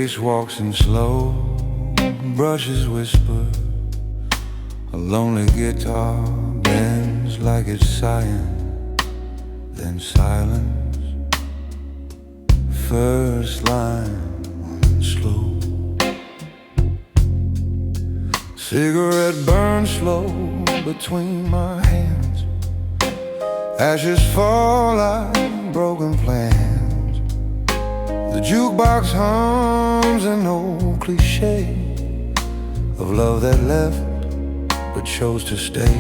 pace walks in slow, brushes whisper. A lonely guitar bends like it's sighing. Then silence, first line slow. Cigarette burns slow between my hands. Ashes fall like broken plans. The jukebox hums an old cliche of love that left but chose to stay.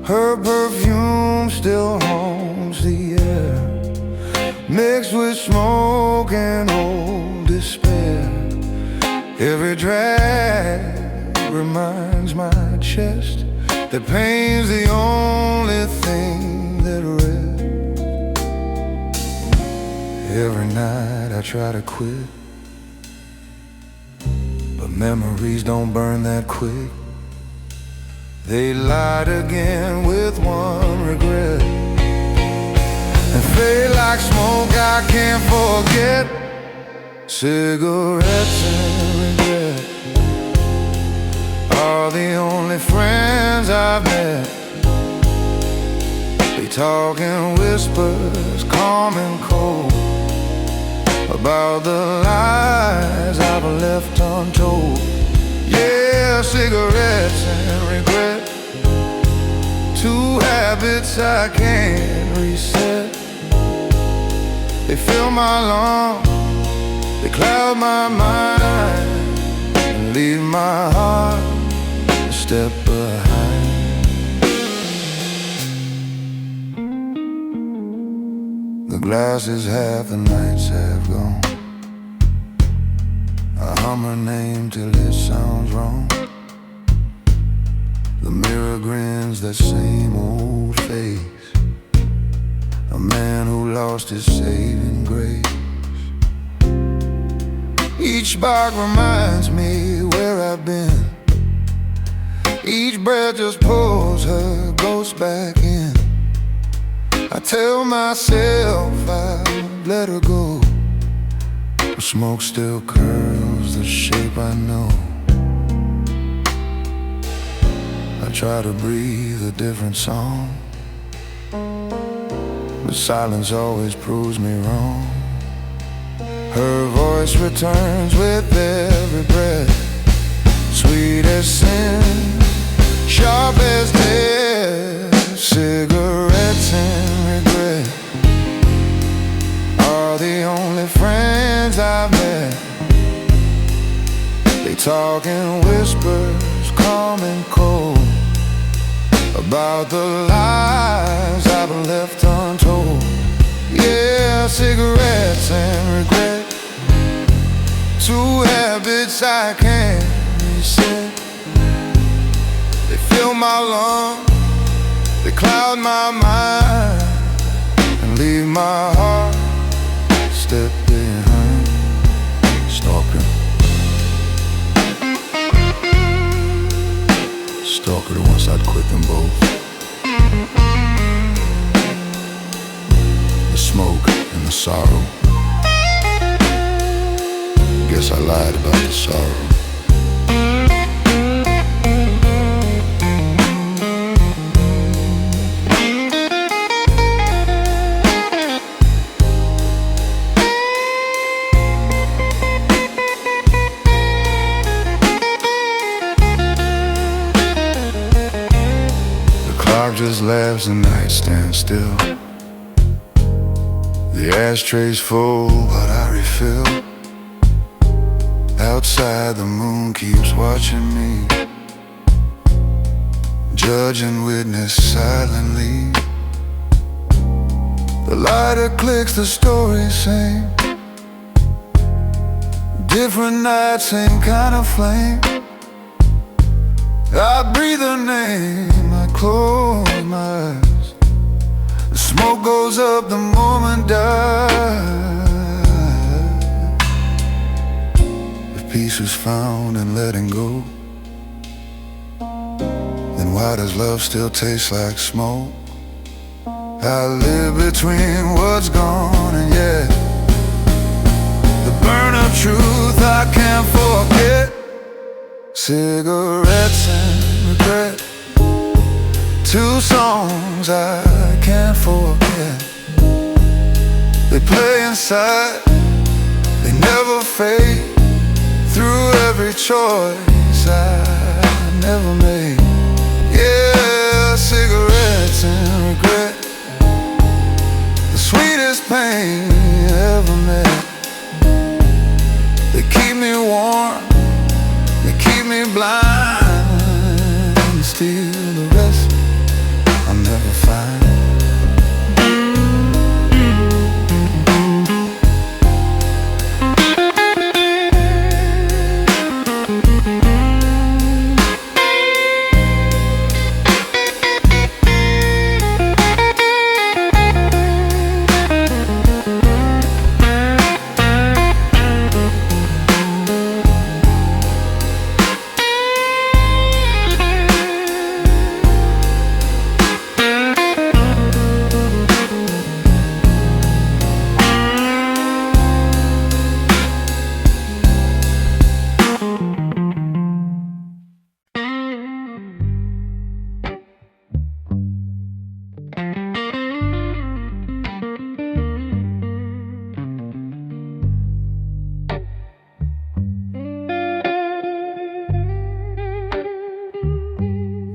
Her perfume still haunts the air, mixed with smoke and old despair. Every drag reminds my chest that pain's the only thing that rests. Every night I try to quit, but memories don't burn that quick. They lied again with one regret, and fade like smoke I can't forget. Cigarettes and regret are the only friends I've met. They talk in whispers, calm and cold, about the lies I've left untold. Yeah, cigarettes and regret, two habits I can't reset. They fill my lungs, they cloud my mind, and leave my heart a step behind. The glass is half, the nights have gone. I hum her name till it sounds wrong. The mirror grins that same old face, a man who lost his saving grace. Each spark reminds me where I've been. Each breath just pulls her ghost back in. I tell myself I'll let her go, but smoke still curls the shape I know. I try to breathe a different song, but silence always proves me wrong. Her voice returns with every breath, sweet as sin, sharp as death. Cigarettes and regret are the only friends I've met. They talk in whispers, calm and cold, about the lies I've left untold. Yeah, cigarettes and regret, two habits I can't reset. They fill my lungs, they cloud my mind, and leave my heart a step behind. Stalker, stalker, the ones I'd quit them both. The smoke and the sorrow. Guess I lied about the sorrow. The clock just laughs, the night stands still. The ashtray's full, but I refill. Outside the moon keeps watching me, judge and witness silently. The lighter clicks, the story same. Different nights, same kind of flame. I breathe her name, I close my eyes. The smoke goes up, the moment dies. Peace is found in letting go. Then why does love still taste like smoke? I live between what's gone and yet the burn of truth Cigarettes and regret, two songs I can't forget. They play inside, they never fade. Through every choice I never made. Yeah, cigarettes and regret, the sweetest pain ever met. They keep me warm, they keep me blind, and still the rest I'll never find.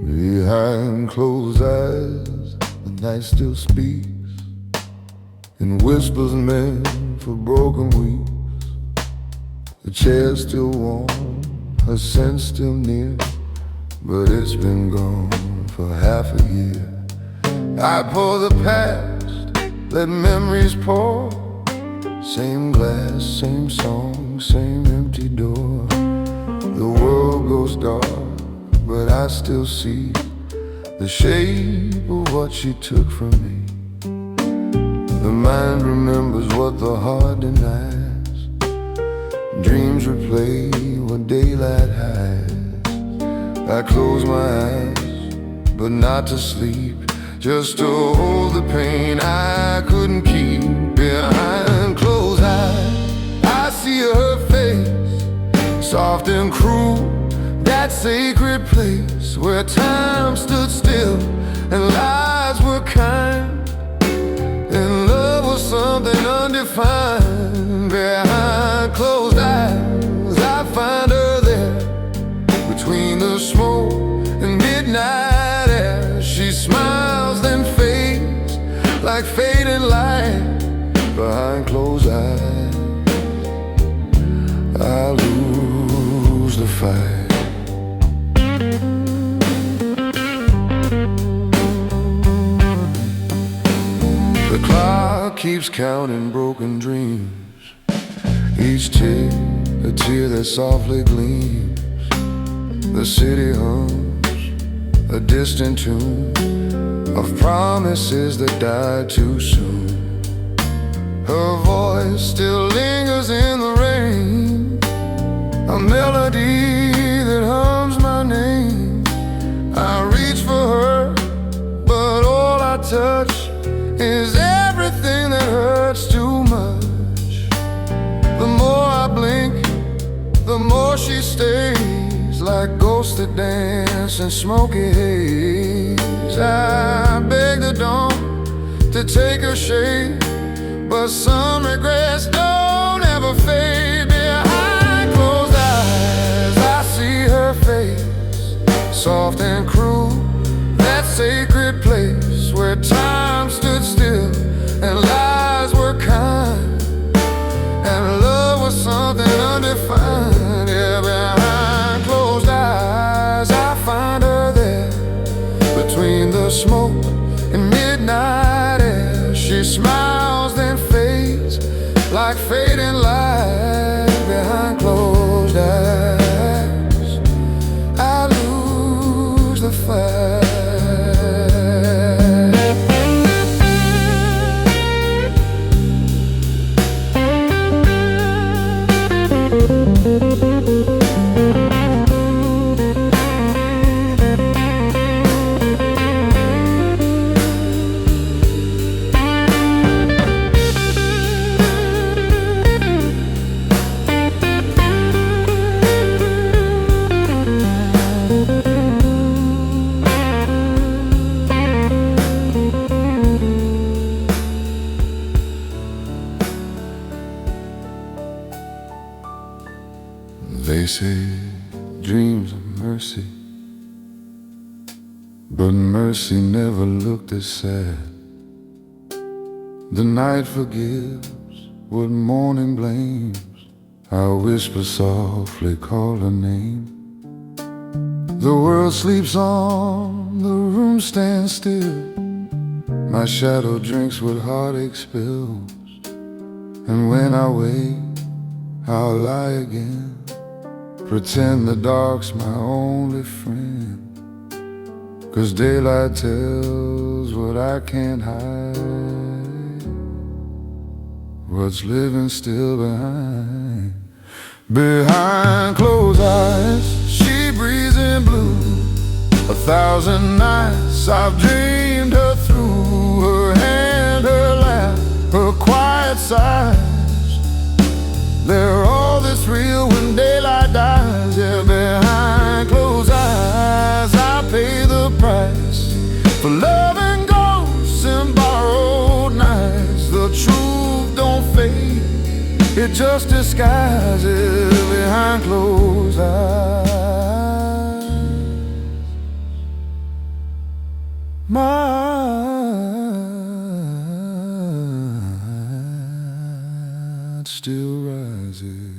Behind closed eyes, the night still speaks in whispers meant for broken weeks. The chair's still warm, her scent still near, but it's been gone for half a year. I pour the past, let memories pour. Same glass, same song, same empty door. The world goes dark, but I still see the shape of what she took from me. The mind remembers what the heart denies. Dreams replay what daylight hides. I close my eyes, but not to sleep, just to hold the pain I couldn't keep. Behind closed eyes, I see her face, soft and cruel, that sacred place where time stood still and lives were kind, and love was something undefined. Behind closed eyes, I find her there, between the smoke and midnight air. She smiles then fades like fading light. Behind closed eyes, I lose the fight. The clock keeps counting broken dreams, each tick a tear that softly gleams. The city hums a distant tune of promises that died too soon. Her voice still lingers in the rain, a melody that hums my name. I reach for her, but all I touch is everything that hurts too much. The more I blink, the more she stays, like ghosts that dance in smoky haze. I beg the dawn to take her shade, but some regrets don't ever fade. Behind closed eyes, I see her face, soft and cruel, that sacred place where time stood still and lies were kind, and love was something undefined. Yeah, behind closed eyes, I find her there, between the smoke and midnight air. She smiles then fades like fading light. They say dreams of mercy, but mercy never looked as sad. The night forgives what morning blames. I'll whisper softly, call her name. The world sleeps on, the room stands still. My shadow drinks what heartache spills. And when I wake, I'll lie again, pretend the dark's my only friend. 'Cause daylight tells what I can't hide, what's living still behind. Behind closed eyes, she breathes in blue. 1,000 nights I've dreamed her through. Her hand, her laugh, her quiet sighs, they're all that's real when daylight dies. Yeah, behind closed eyes I pay the price for loving ghosts and borrowed nights. The truth don't fade, it just disguises behind closed eyes. Mind still rises.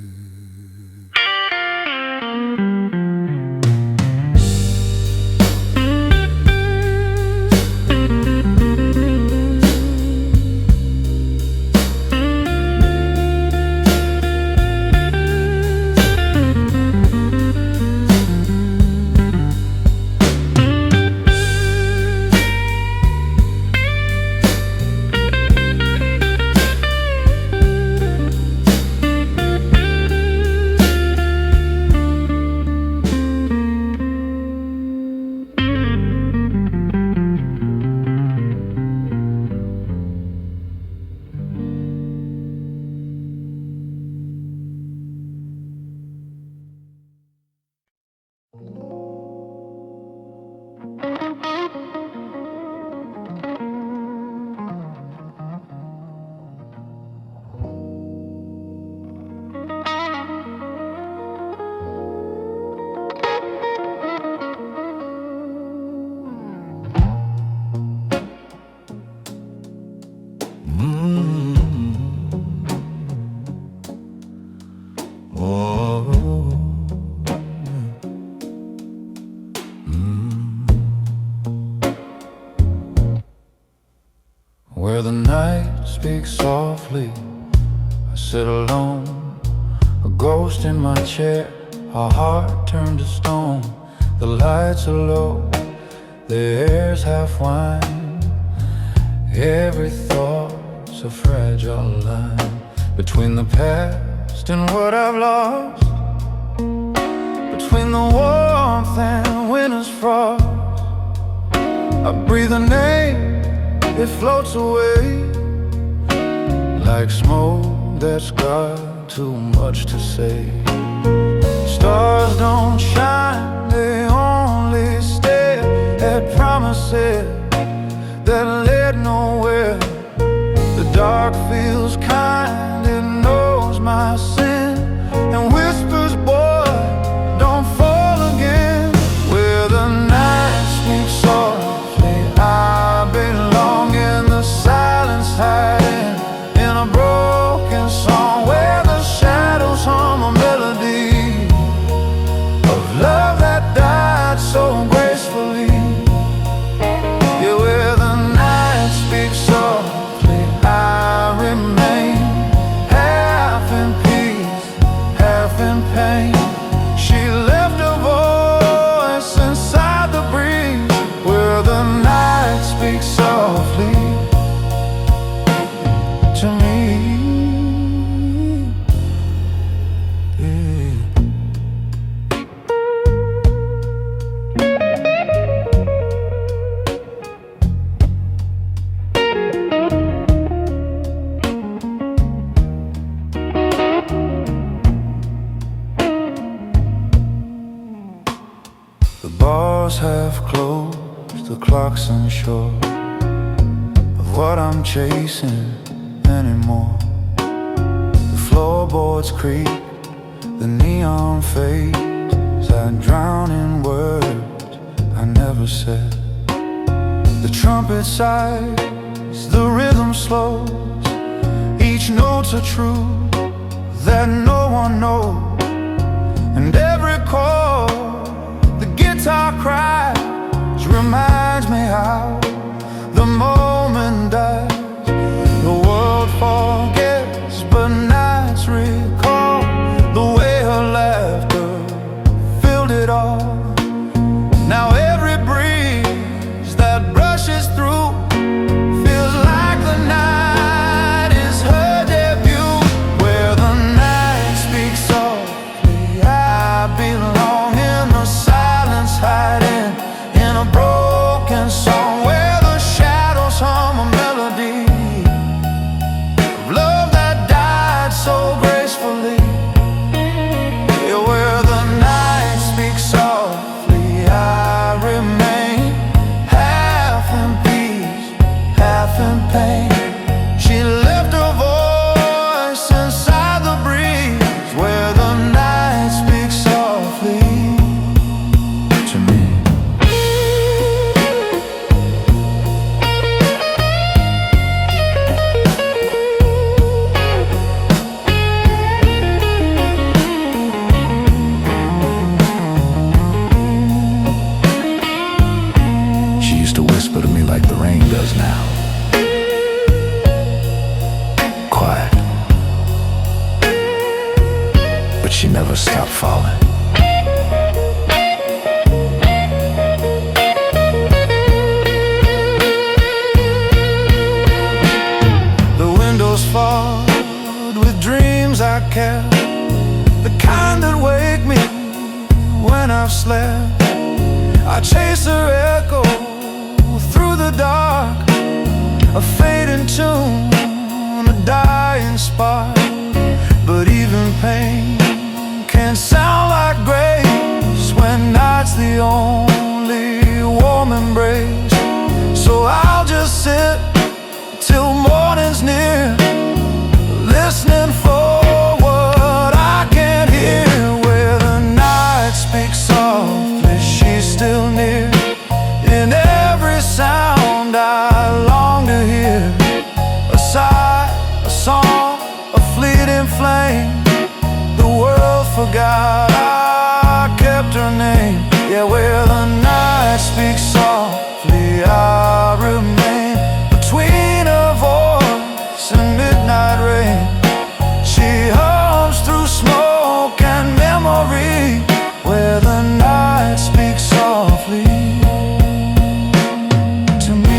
Where the night speaks softly, I sit alone, a ghost in my chair, a heart turned to stone. The lights are low, the air's half wine. Every thought's a fragile line between the past and what I've lost, between the warmth and winter's frost. I breathe a name, it floats away like smoke that's got too much to say. Stars don't shine, they only stare at promises that led nowhere. The dark feels kind, it knows my sin and whispers, boy, don't fall again. Where the night speaks softly, I belong in the silence, hiding in a broken song where the shadows hum a melody of love that died so gracefully. Yeah, where the night speaks softly, I remain half in peace, half in pain. She left a voice inside the breeze where the night speaks softly to me. Yeah. The bars have closed, the clock's unsure of what I'm chasing anymore. The floorboards creak The neon fades, I drown in words I never said. The trumpet sighs, the rhythm slows. Each note's a truth that no one knows. And every chord the guitar cries reminds me how the moment dies. The world forgets, but nights recall the way her laughter filled it all. Now every breeze that brushes through feels like the night is her debut. Where the night speaks softly, I belong in the silence, hiding in a broken song. Where the shadows hum a melody of love that died so gracefully. Yeah, where the night speaks softly, I remain half in peace, half in pain. She left her voice inside the breeze. Where the night speaks softly to me. She used to whisper to me like the rain does now. Quiet, but she never stopped falling. The windows fogged with dreams I kept, the kind that wake me when I've slept. I chase her echo through the dark, a fading tune, a dying spark. But even pain can sound like grace when night's the only warm embrace. So I'll just sit till morning's near, listening for what I can't hear. Where the night speaks softly, she's still near. In every sound I long to hear, a sigh, a song, a fleeting flame. The world forgot I kept her name. Yeah, where the night speaks softly, I remain between her voice and midnight rain. She hums through smoke and memory. Where the night speaks softly to me.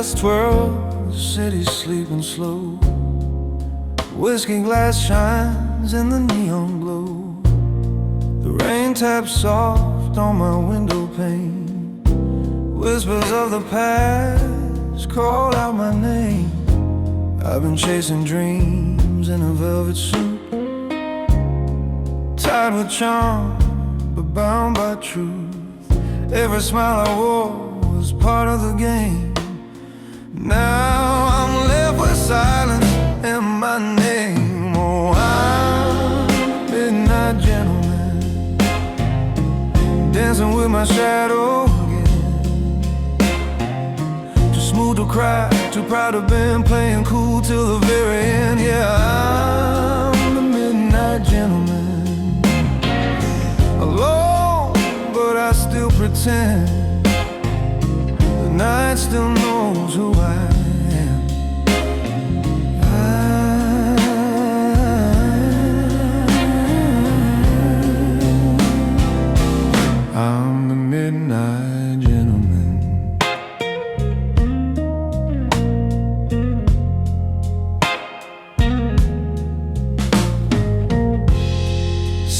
It's 12:30, the city's sleeping slow. Whiskey glass shines in the neon glow. The rain taps soft on my window pane. Whispers of the past call out my name. I've been chasing dreams in a velvet suit, tied with charm, but bound by truth. Every smile I wore was part of the game. Now I'm left with silence and my name. Oh, I'm a midnight gentleman, dancing with my shadow again. Too smooth to cry, too proud to bend, playing cool till the very end. Yeah, I'm the midnight gentleman, alone, but I still pretend. The night still knows who I am.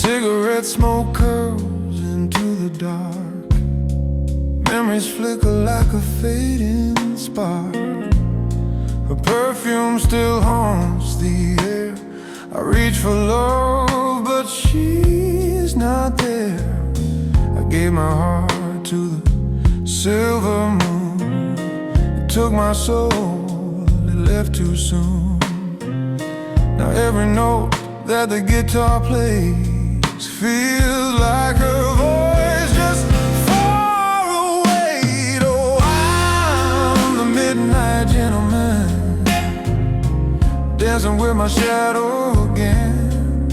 Cigarette smoke curls into the dark. Memories flicker like a fading spark. Her perfume still haunts the air. I reach for love, but she's not there. I gave my heart to the silver moon. It took my soul, it left too soon. Now every note that the guitar plays feels like her voice just far away. Oh, I'm the midnight gentleman, dancing with my shadow again.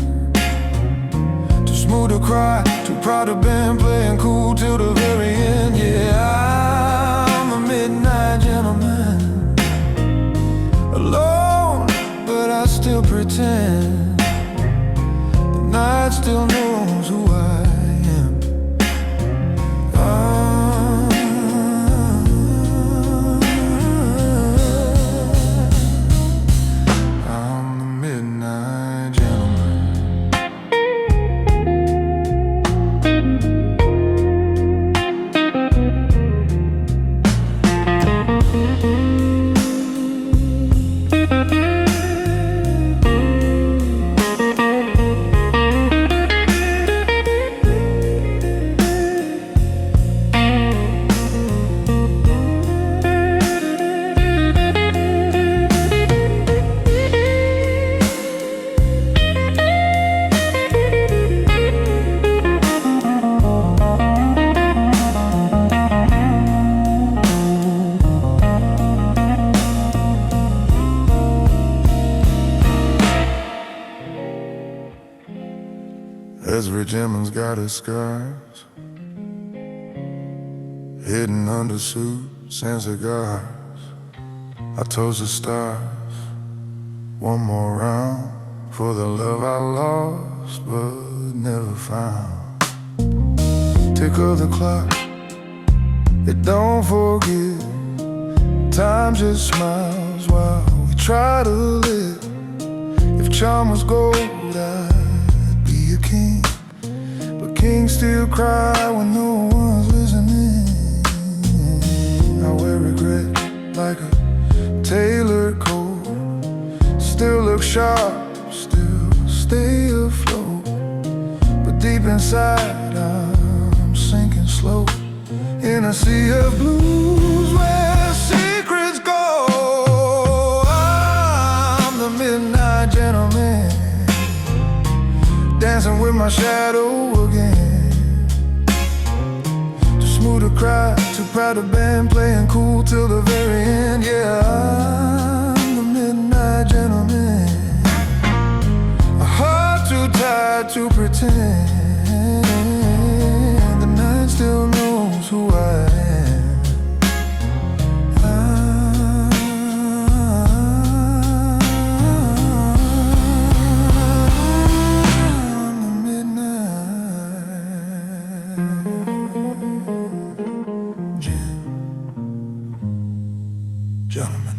Too smooth to cry, too proud to bend, playing cool till the very end. Yeah, I'm a midnight gentleman, alone, but I still pretend the night still knows who I am. I'm the midnight gentleman. Every gentleman's got his scars, hidden under suits and cigars. I toast the stars, one more round for the love I lost but never found. Tick of the clock, it don't forget. Time just smiles while we try to live. If charm was gold, I'd be a king. Kings still cry when no one's listening. I wear regret like a tailored coat. Still look sharp, still stay afloat. But deep inside I'm sinking slow in a sea of blues where secrets go. I'm the midnight gentleman, dancing with my shadow again. Too smooth to cry, too proud to bend, playing cool till the very end. Yeah, I'm the midnight gentleman, a heart too tired to pretend. The night still knows who I am. Gentlemen.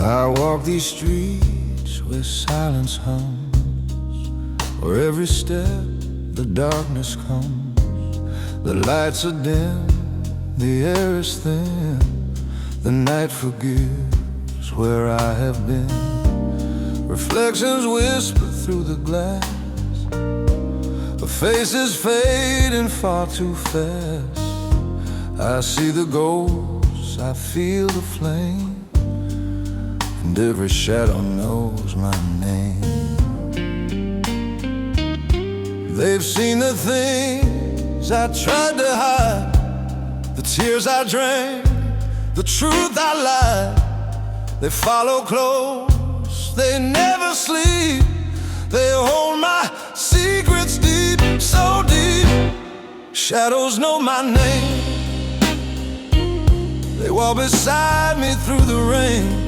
I walk these streets where silence hums, where every step the darkness comes. The lights are dim, the air is thin, the night forgives where I have been. Reflections whisper through the glass, the faces fading far too fast. I see the ghosts, I feel the flame, and every shadow knows my name. They've seen the things I tried to hide, the tears I drank, the truth I lied. They follow close, they never sleep, they hold my secrets deep, so deep. Shadows know my name, they walk beside me through the rain.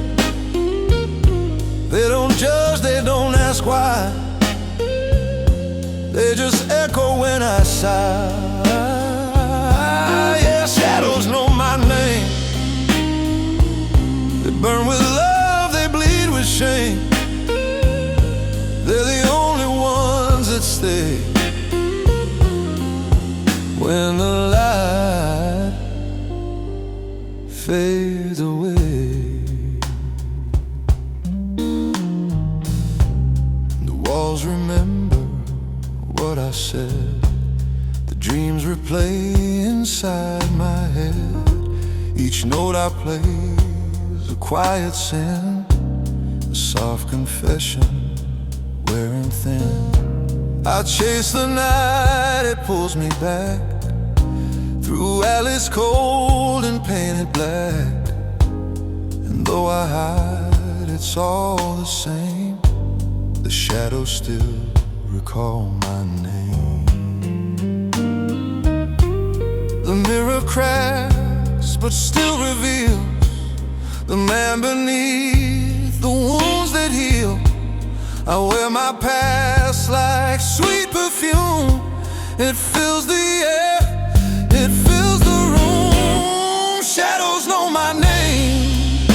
They don't judge, they don't ask why, they just echo when I sigh. Yeah, shadows know my name, they burn with love, they bleed with shame. They're the only ones that stay when the light fades away. The walls remember what I said, the dreams replay inside my head. Each note I play is a quiet sin, a soft confession wearing thin. I chase the night, it pulls me back through alleys cold and painted black. And though I hide, it's all the same, the shadows still recall my name. The mirror cracks but still reveals the man beneath the wounds that heal. I wear my past like sweet perfume, it fills the air, it fills the room. Shadows know my name,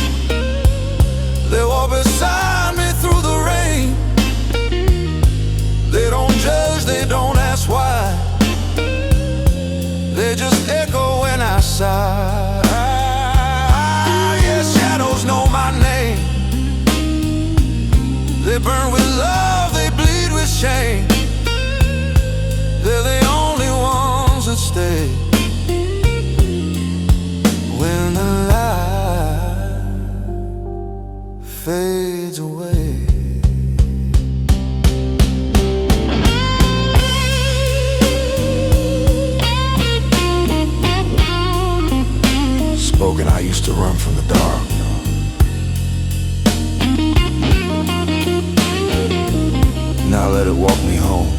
they walk beside me through the rain. They don't judge, they don't ask why, they just echo when I sigh. Yeah, shadows know my name, they burn with love, they bleed with shame. They're the only ones that stay when the light fades away. Spoken, I used to run from the dark. Now let it walk me home.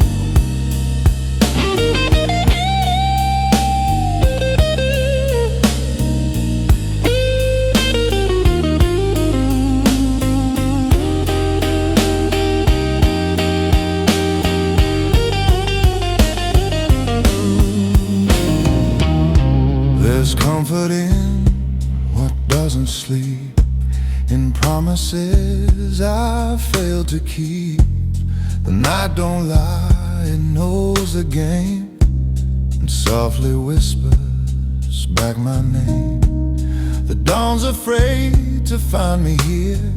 There's comfort in what doesn't sleep, in promises I failed to keep. The night don't lie, it knows the game, and softly whispers back my name. The dawn's afraid to find me here,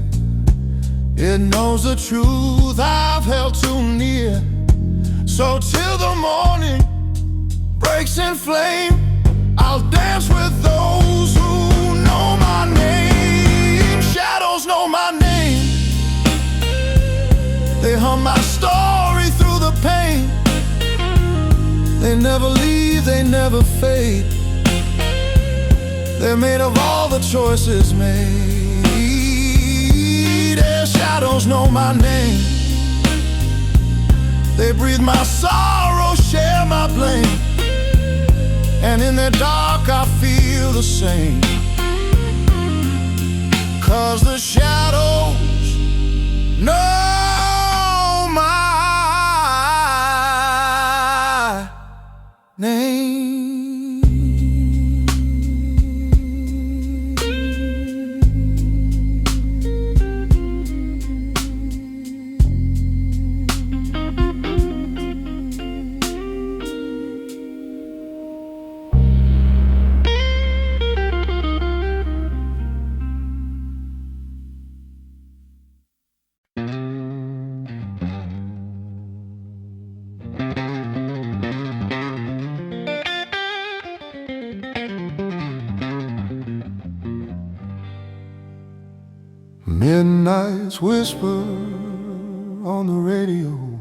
it knows the truth I've held too near. So till the morning breaks in flame, I'll dance with those who know my name. Shadows know my name, they hum my story through the pain. They never leave, they never fade, they're made of all the choices made. Their shadows know my name, they breathe my sorrow, share my blame, and in their dark I feel the same. 'Cause the shadows know my name. Midnight's whisper on the radio,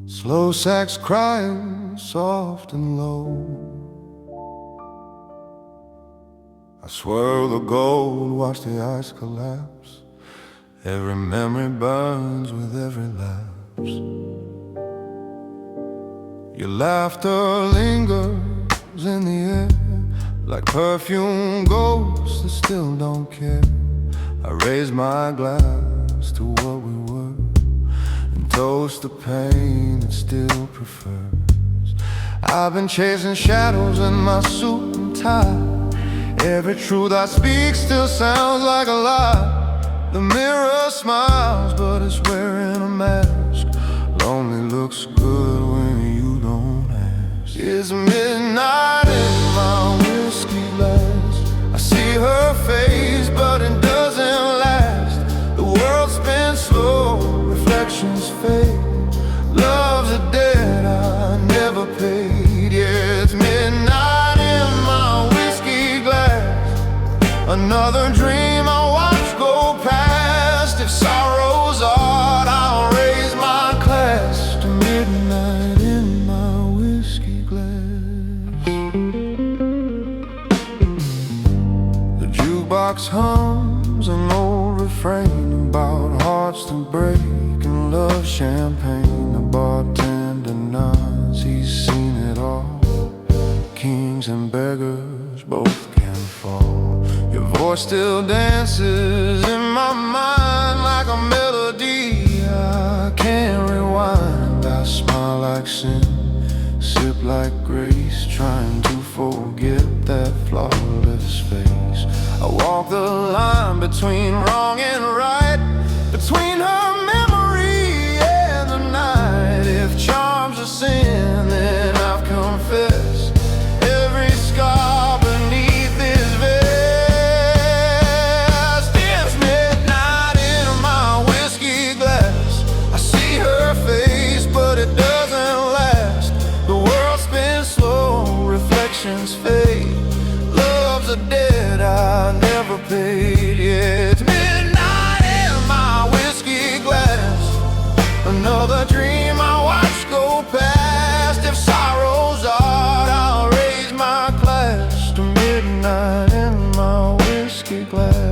slow sax crying soft and low. I swirl the gold, watch the ice collapse. Every memory burns with every lapse. Your laughter lingers in the air, like perfume ghosts that still don't care. I raise my glass to what we were and toast the pain that still prefers. I've been chasing shadows in my suit and tie. Every truth I speak still sounds like a lie. The mirror smiles, but it's wearing a mask. Lonely looks good when you don't ask. It's midnight in my whiskey glass. I see her face, but it doesn't last. The world spins slow, reflections fade. Love's a debt I never paid. Yeah, it's midnight in my whiskey glass. Another dream I watch go past. If sorrow's art, I'll raise my glass to midnight in my whiskey glass. The jukebox hums an old refrain about hearts that break and love champagne. The bartender nods, he's seen it all. Kings and beggars both can fall. Your voice still dances in my mind like a melody I can't rewind. I smile like sin, sip like grace, trying to forget that flawless face. I walk the line between wrong and right, between her memory and the night. If charms are sin, then I've confessed every scar beneath this vest. It's midnight in my whiskey glass. I see her face, but it doesn't last. The world spins slow, reflections fade. Love's a debt I never paid. Yeah, it's midnight in my whiskey glass. Another dream I watch go past. If sorrow's art, I'll raise my glass to midnight in my whiskey glass.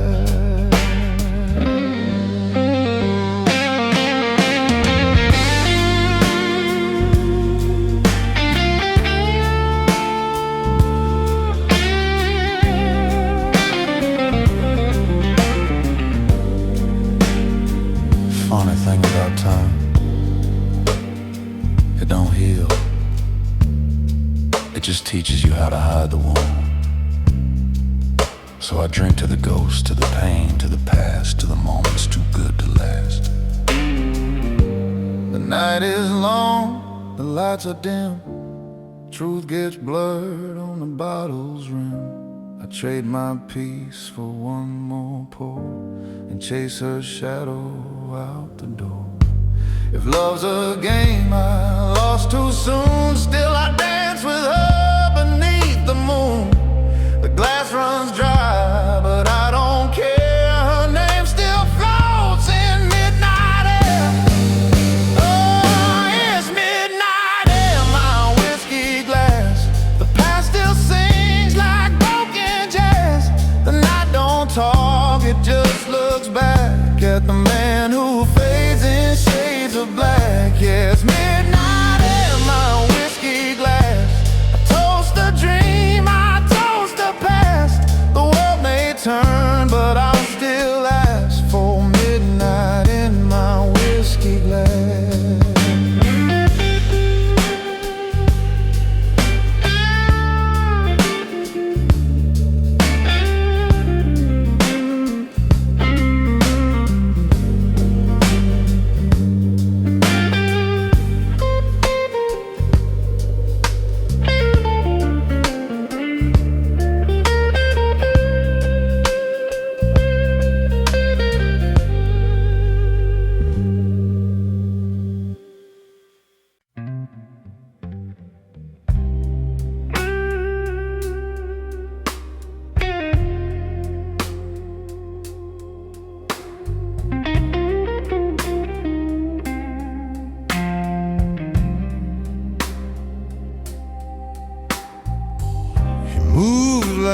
Funny thing about time, it don't heal. It just teaches you how to hide the wound. So I drink to the ghost, to the pain, to the past, to the moments too good to last. The night is long, the lights are dim. Truth gets blurred on the bottle's rim. I trade my peace for one more pour and chase her shadow out the door. If love's a game I lost too soon, still I dance with her beneath the moon. The glass runs dry, but I don't care. Her name still floats in midnight air. Oh, it's midnight in my whiskey glass. The past still sings like broken jazz. The night don't talk, it just looks back at the man who fades in shades of black. Yeah, it's midnight in my whiskey glass. I toast a dream, I toast the past. The world may turn, but I'll still ask for midnight in my whiskey glass.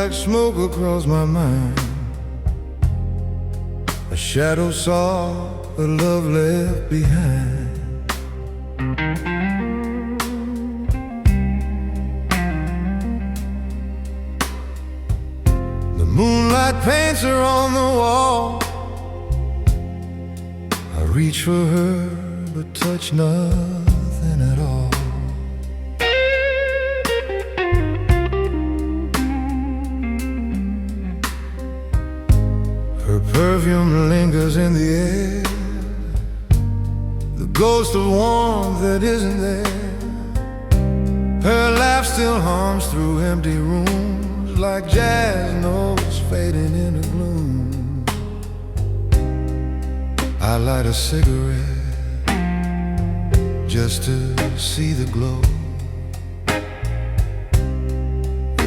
like smoke across my mind. A shadow saw the love left behind. The moonlight paints her on the wall. I reach for her but touch nothing at all. Her perfume lingers in the air, the ghost of warmth that isn't there. Her laugh still hums through empty rooms, like jazz notes fading in the gloom. I light a cigarette just to see the glow.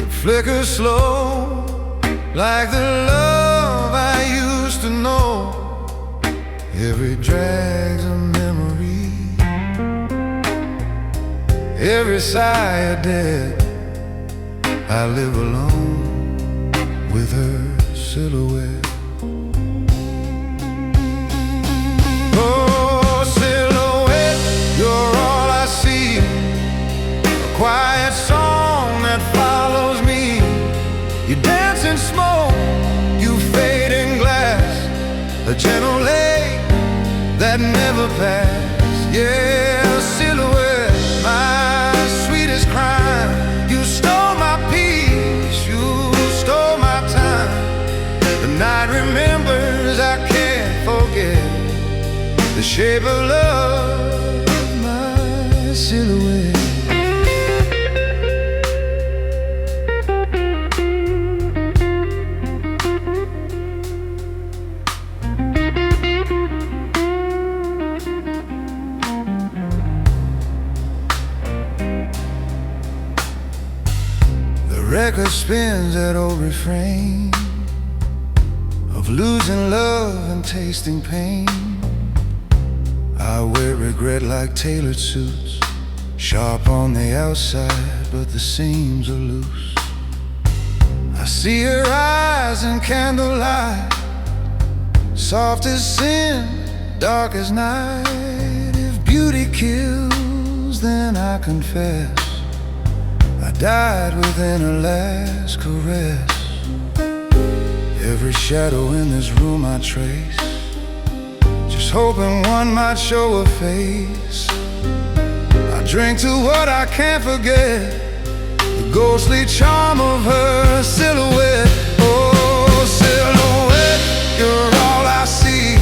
It flickers slow, like the love I used to know. Every drag's a memory, every sigh a debt. I live alone with her silhouette. Oh, silhouette, you're all I see. A quiet song that follows me. You dance in smoke, you fade in glass, a gentle lake that never passed. Yeah, silhouette, my sweetest crime. You stole my peace, you stole my time. The night remembers, I can't forget the shape of love, my silhouette. The record spins that old refrain of losing love and tasting pain. I wear regret like tailored suits, sharp on the outside, but the seams are loose. I see her eyes in candlelight, soft as sin, dark as night. If beauty kills, then I confess I died within her last caress. Every shadow in this room I trace, just hoping one might show a face. I drink to what I can't forget, the ghostly charm of her silhouette. Oh, silhouette, you're all I see.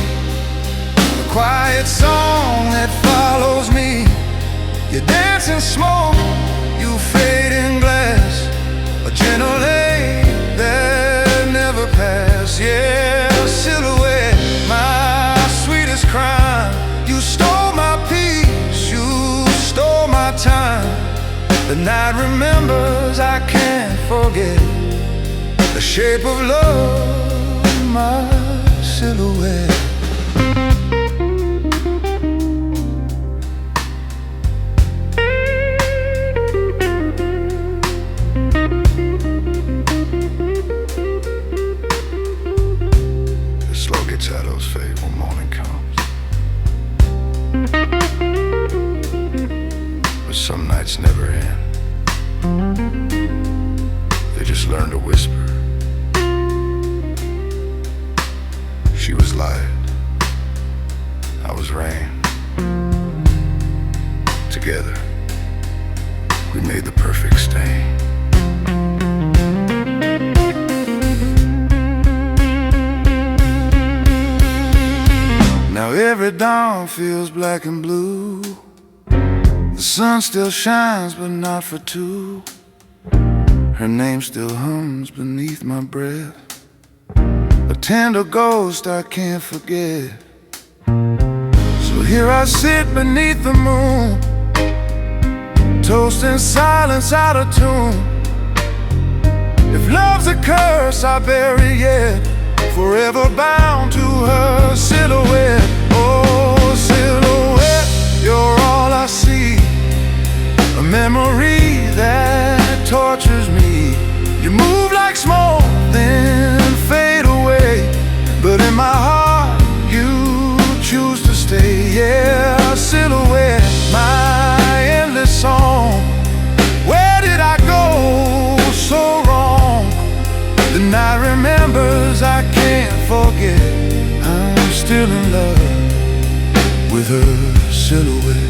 A quiet song that follows me. You dance in smoke, you fade in glass, a gentle lake that never passed. Yeah, silhouette, my sweetest crime. You stole my peace, you stole my time. The night remembers, I can't forget the shape of love, my silhouette. Shadows fade when morning comes, but some nights never end. They just learn to whisper. She was light, I was rain. Together, we made the perfect stain. Now every dawn feels black and blue. The sun still shines, but not for two. Her name still hums beneath my breath, a tender ghost I can't forget. So here I sit beneath the moon, toasting silence out of tune. If love's a curse, I bear it yet, forever bound to her silhouette. Oh, silhouette, you're all I see. A memory that tortures me. You move like smoke night remembers, I can't forget. I'm still in love with her silhouette.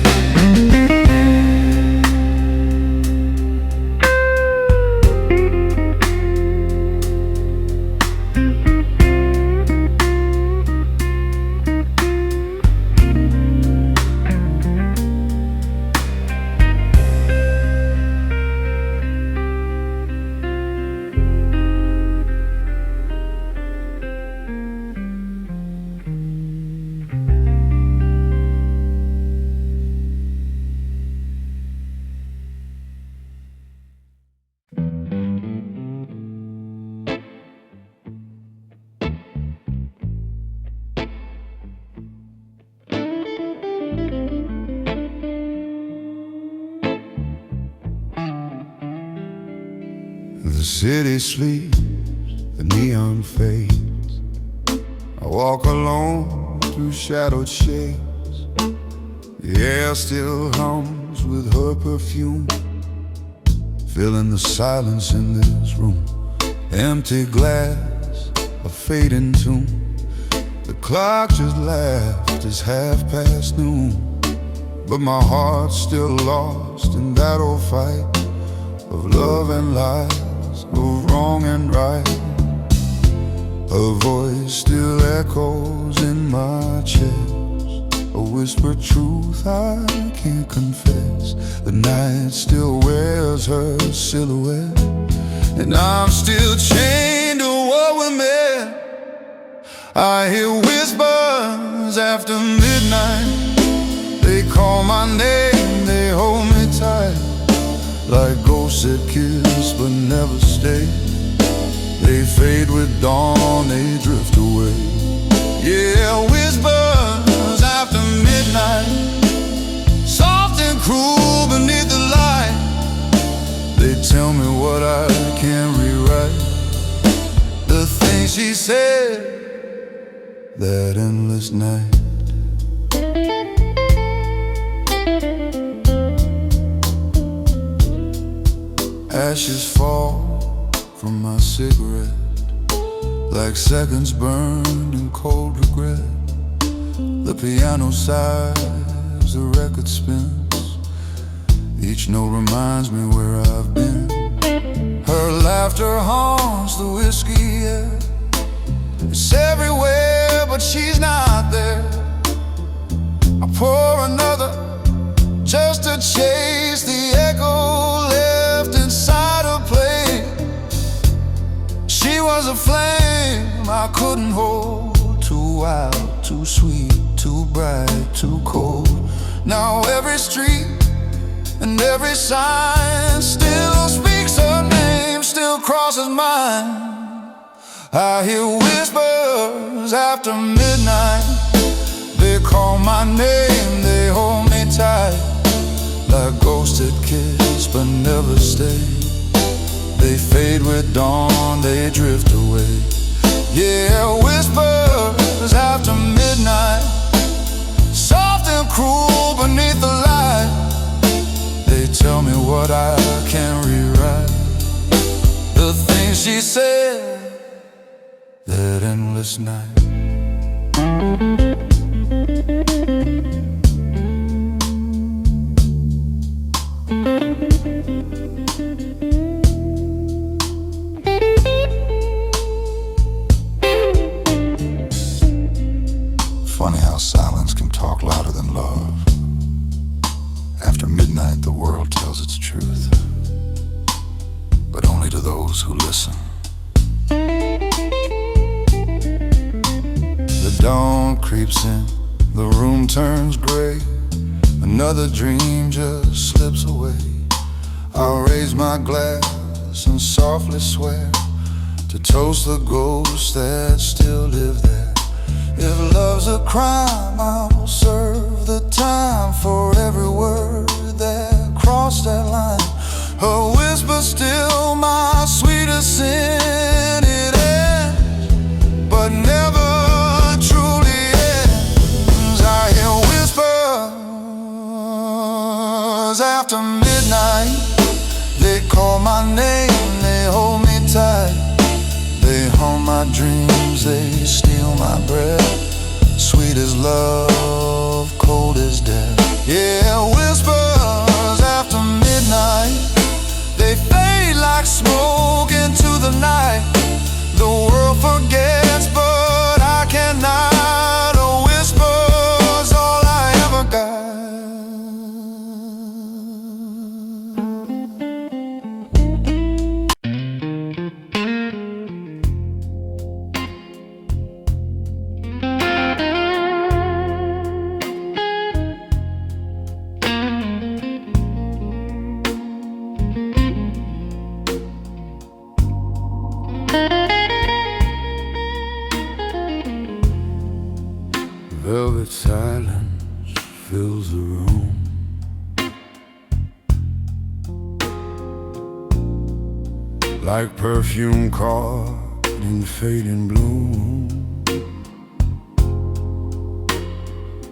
The city sleeps, the neon fades. I walk alone through shadowed shades. The air still hums with her perfume, filling the silence in this room. Empty glass, a fading tune. The clock just laughed, it's noon. But my heart's still lost in that old fight of love and lies, of wrong and right. Her voice still echoes in my chest, a whispered truth I can't confess. The night still wears her silhouette, and I'm still chained to what we met. I hear whispers after midnight. They call my name, they hold me tight, like ghosts that kiss but never stay. They fade with dawn, they drift away. Yeah, whispers after midnight, soft and cruel beneath the light. They tell me what I can't rewrite, the things she said that endless night. Ashes fall from my cigarette, like seconds burned in cold regret. The piano sighs, the record spins. Each note reminds me where I've been. Her laughter haunts the whiskey air. It's everywhere, but she's not there. I pour another just to chase the echo left inside her plate. She was a flame I couldn't hold, too wild, too sweet, too bright, too cold. Now every street and every sign still speaks her name, still crosses mine. I hear whispers after midnight. They call my name, they hold me tight, like ghosts that kiss but never stay. They fade with dawn, they drift away. Yeah, whispers after midnight, soft and cruel beneath the light. They tell me what I can't rewrite, the things she said that endless night. Funny how silence can talk louder than love. After midnight, the world tells its truth, but only to those who listen. The dawn creeps in, the room turns gray. Another dream just slips away. I'll raise my glass and softly swear to toast the ghosts that still live there. If love's a crime, I will serve the time for every word that crossed that line. Her whisper still my sweetest sin. It ends, but never truly ends. I hear whispers after midnight. They call my name, they hold me tight. my dreams, they steal my breath. Sweet as love, cold as death. Yeah, whispers after midnight, they fade like smoke into the night. The world forgets, but I cannot. A whisper's all I ever got. Velvet silence fills the room. Like perfume caught in fading bloom.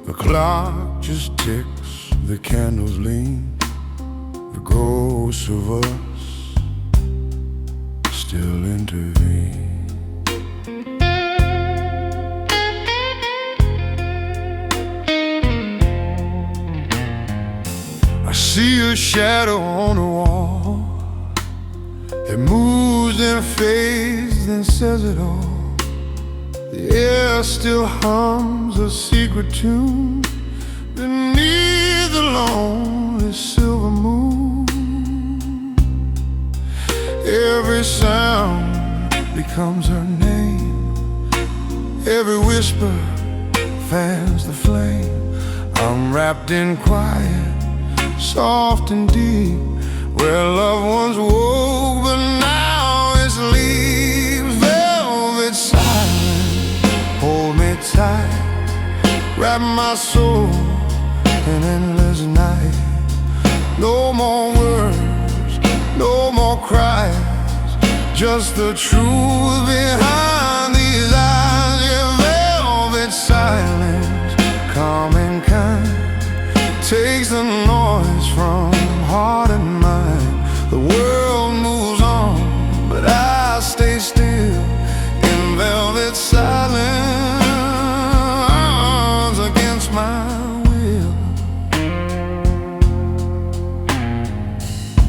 The clock just ticks, the candles lean. The ghosts of us still intervene. I see a shadow on the wall. It moves in a phase, then says it all. The air still hums a secret tune beneath the lonely silver moon. Every sound becomes her name. Every whisper fans the flame. I'm wrapped in quiet, soft and deep, where loved ones woke, but now it's leaves. Velvet silence, hold me tight, wrap my soul in endless night. No more words, no more cries, just the truth behind these eyes. Yeah, velvet silence, calm and kind, takes the noise from heart and mind. The world moves on, but I stay still in velvet silence against my will.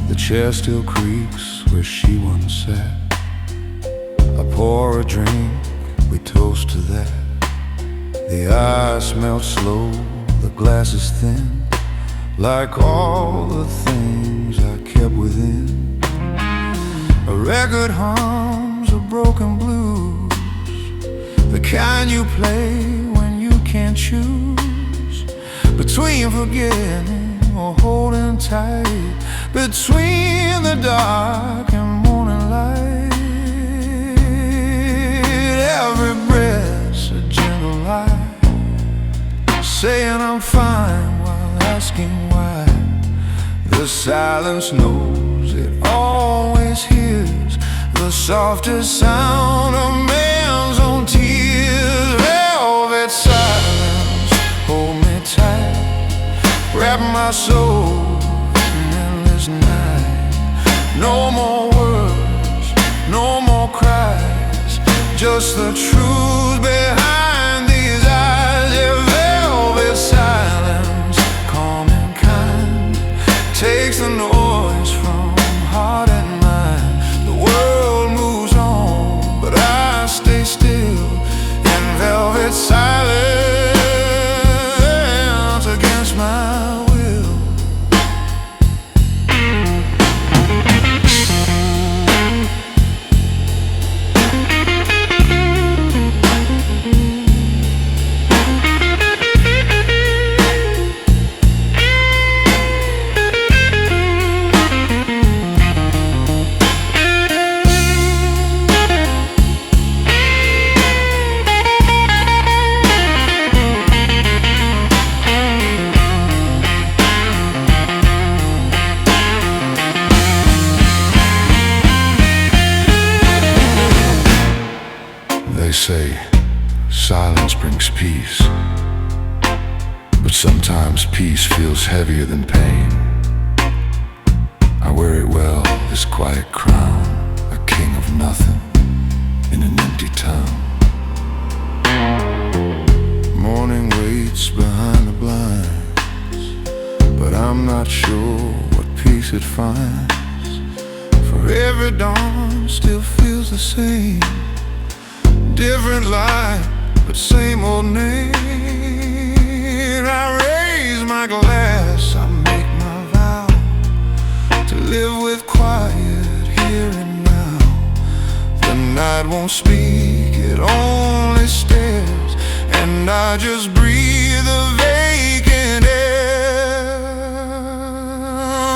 The chair still creaks where she once sat. I pour a drink, we toast to that. The ice melts slow, the glass is thin, like all the things I kept within. A record hums a broken blues, the kind you play when you can't choose between forgetting or holding tight, between the dark and morning light. Every breath's a gentle lie, saying I'm fine while asking why. The silence knows, it always hears the softest sound of man's own tears. Velvet silence, hold me tight, wrap my soul in endless night. No more words, no more cries, just the truth behind these eyes. Yeah, velvet silence, calm and kind, takes the noise from heart and mind. The world moves on, but I stay still in velvet silence against my will. They say silence brings peace, but sometimes peace feels heavier than pain. I wear it well, this quiet crown, a king of nothing in an empty town. not sure what peace it finds. For every dawn still feels the same, different light, but same old name. I raise my glass, I make my vow to live with quiet here and now. The night won't speak, it only stares, and I just breathe the vacant air.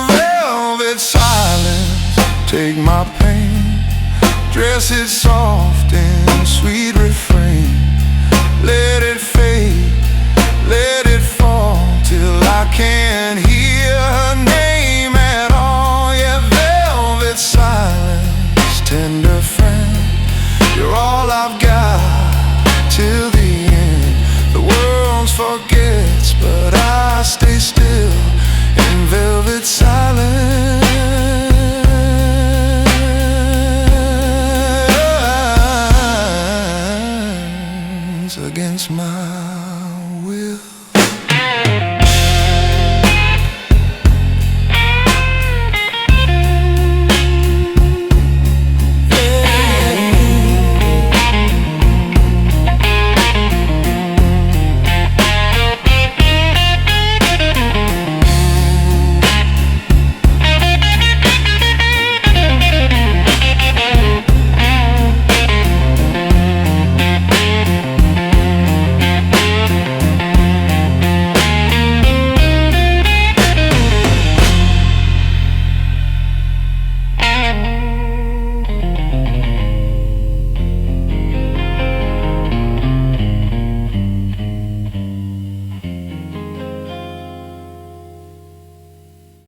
Velvet silence, take my pain, dress it soft in sweet refrain. Let it fade, let it fall, till I can't hear her name at all. Yeah, velvet silence, tender friend, you're all I've got till the end. The world forgets, but I stay still in velvet silence. Against my